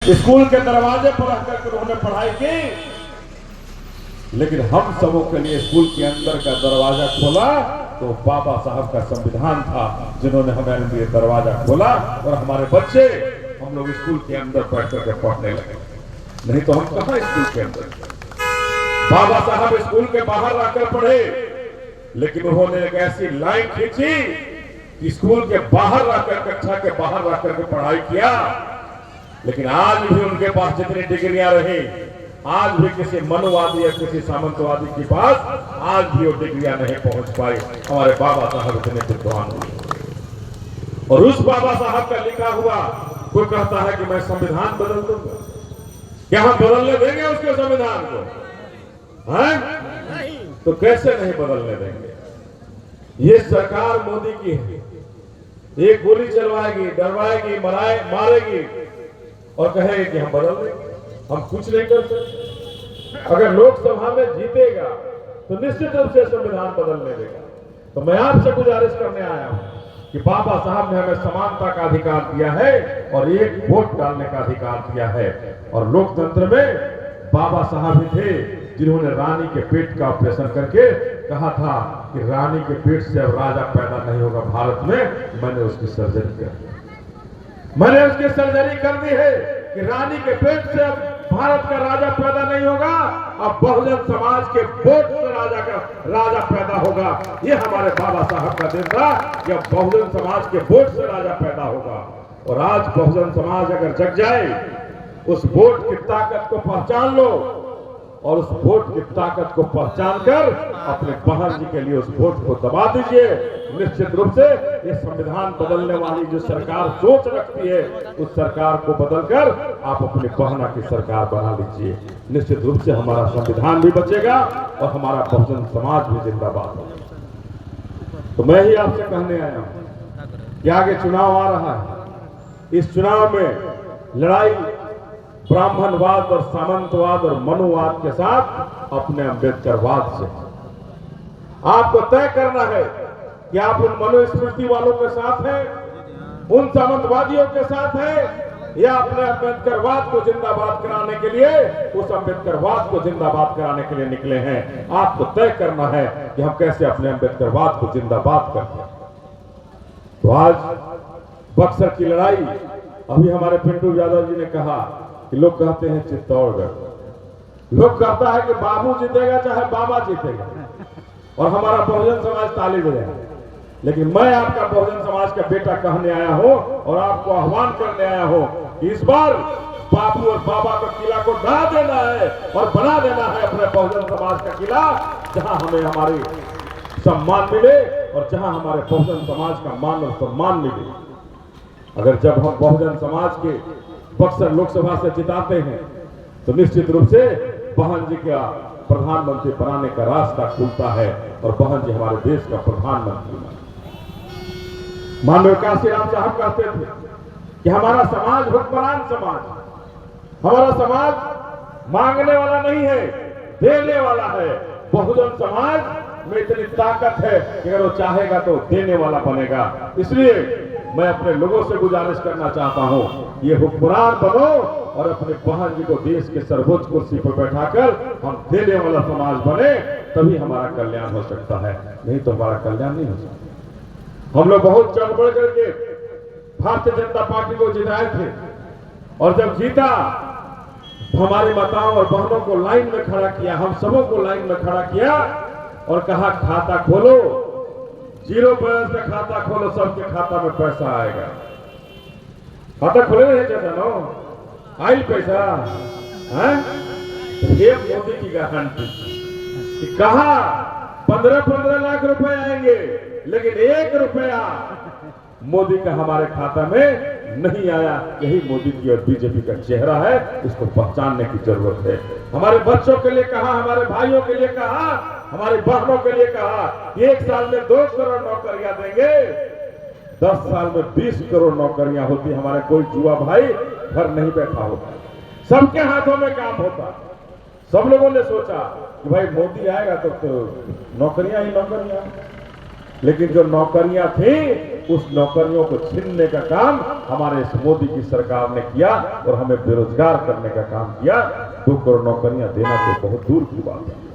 School के दरवाजे पर रहकर उन्होंने पढ़ाई की, लेकिन हम सबों के लिए स्कूल के अंदर का दरवाजा खोला तो बाबा साहब का संविधान था, जिन्होंने हमारे लिए दरवाजा खोला और हमारे बच्चे हम लोग स्कूल के अंदर बैठ करके पढ़ने लगे। नहीं तो हम कहां स्कूल के अंदर। बाबा साहब स्कूल के बाहर आकर पढ़े, लेकिन उन्होंने एक ऐसी लाइन खींची कि स्कूल के बाहर आकर, कक्षा के बाहर आकर के पढ़ाई किया। लेकिन आज भी उनके पास जितनी डिग्रियां रही, आज भी किसी मनुवादी या किसी सामंतवादी के पास आज भी वो डिग्रियां नहीं पहुंच पाई। हमारे बाबा साहब इतने विद्वान हुए। और उस बाबा साहब का लिखा हुआ कोई कहता है कि मैं संविधान बदल दूंगा, क्या हम बदलने देंगे उसके संविधान को? हैं? तो कैसे नहीं बदलने देंगे? ये सरकार मोदी की है, एक गोली चलवाएगी, डरवाएगी, मारेगी और कहेगी कि हम बदल देंगे। हम कुछ नहीं कर सकते। अगर लोकसभा में जीतेगा तो निश्चित रूप से संविधान बदलने देगा। तो मैं आपसे गुजारिश करने आया हूं कि बाबा साहब ने हमें समानता का अधिकार दिया है और एक वोट डालने का अधिकार दिया है। और लोकतंत्र में बाबा साहब ही थे जिन्होंने रानी के पेट का ऑपरेशन करके कहा था कि रानी के पेट से अब राजा पैदा नहीं होगा भारत में। मैंने उसकी सर्जरी कर दी, मैंने उसकी सर्जरी कर दी है कि रानी के पेट से अब भारत का राजा पैदा नहीं होगा, अब बहुजन समाज के वोट से राजा पैदा होगा। ये हमारे बाबा साहब का दिन था कि अब बहुजन समाज के वोट से राजा पैदा होगा। और आज बहुजन समाज अगर जग जाए, उस वोट की ताकत को पहचान लो और उस वोट की ताकत को पहचान कर अपने बहन जी के लिए उस वोट को दबा दीजिए। निश्चित रूप से ये संविधान बदलने वाली जो सरकार सोच रखती है, उस सरकार को बदलकर आप अपनी बहना की सरकार बना लीजिए। निश्चित रूप से हमारा संविधान भी बचेगा और हमारा बहुजन समाज भी जिंदाबाद होगा। तो मैं ही आपसे कहने आया हूं कि आगे चुनाव आ रहा है। इस चुनाव में लड़ाई ब्राह्मणवाद और सामंतवाद और मनुवाद के साथ अपने अम्बेडकरवाद से। आपको तय करना है कि आप उन मनुस्मृति वालों के साथ हैं, उन सामंतवादियों के साथ हैं, या अपने अम्बेडकरवाद को जिंदाबाद कराने के लिए, उस अम्बेडकरवाद को जिंदाबाद कराने के लिए निकले हैं। आपको तय करना है कि हम कैसे अपने अम्बेडकरवाद को जिंदाबाद करते हैं। तो आज बक्सर की लड़ाई, अभी हमारे पिंटू यादव जी ने कहा कि लोग कहते हैं चित्तौड़गढ़, लोग कहता है कि बाबू जीतेगा चाहे बाबा जीतेगा और हमारा बहुजन समाज ताली बजाएगा। लेकिन मैं आपका बहुजन समाज का बेटा कहने आया हूं और आपको आह्वान करने आया हूं कि इस बार बाबू और बाबा का किला को ढा देना है और बना देना है अपने बहुजन समाज का किला, जहां हमें हमारी सम्मान मिले और जहां हमारे बहुजन समाज का मान और सम्मान मिले। अगर जब हम बहुजन समाज के बक्सर लोकसभा से जिताते हैं तो निश्चित रूप से बहन जी का प्रधानमंत्री बनाने का रास्ता खुलता है और बहन जी हमारे देश का प्रधानमंत्री बने। माननीय काशीराम साहब कहते थे कि हमारा समाज हुक्मरान समाज, हमारा समाज मांगने वाला नहीं है, देने वाला है। बहुजन समाज में इतनी ताकत है कि अगर वो चाहेगा तो देने वाला बनेगा। इसलिए मैं अपने लोगों से गुजारिश करना चाहता हूं, ये हुक्मरान बनो और अपने बहन जी को देश के सर्वोच्च कुर्सी पर बैठाकर हम देने वाला समाज बने, तभी हमारा कल्याण हो सकता है, नहीं तो हमारा कल्याण नहीं हो सकता। हम लोग बहुत चढ़ बढ़ करके भारतीय जनता पार्टी को जिताए थे और जब जीता हमारी माताओं और बहनों को लाइन में खड़ा किया, हम सबों को लाइन में खड़ा किया और कहा खाता खोलो, 0 बैलेंस का खाता खोलो, सबके खाता में पैसा आएगा। खाता खोले नहीं चाहता नो आई पैसा है। ये मोदी की गारंटी कहा 15-15 लाख रुपए आएंगे, लेकिन 1 रुपया मोदी का हमारे खाता में नहीं आया। यही मोदी की और बीजेपी का चेहरा है, इसको पहचानने की जरूरत है। हमारे बच्चों के लिए कहा, हमारे भाइयों के लिए कहा, हमारी बहनों के लिए कहा कि 1 साल में 2 करोड़ नौकरियां देंगे, 10 साल में 20 करोड़ नौकरियां होती। हमारे कोई जुआ भाई घर नहीं बैठा होता, सबके हाथों में काम होता। सब लोगों ने सोचा कि भाई मोदी आएगा तो नौकरियां ही नौकरियां। लेकिन जो नौकरियां थी उस नौकरियों को छीनने का काम हमारे इस मोदी की सरकार ने किया और हमें बेरोजगार करने का काम किया। 2 करोड़ नौकरियां देना तो बहुत दूर की बात है।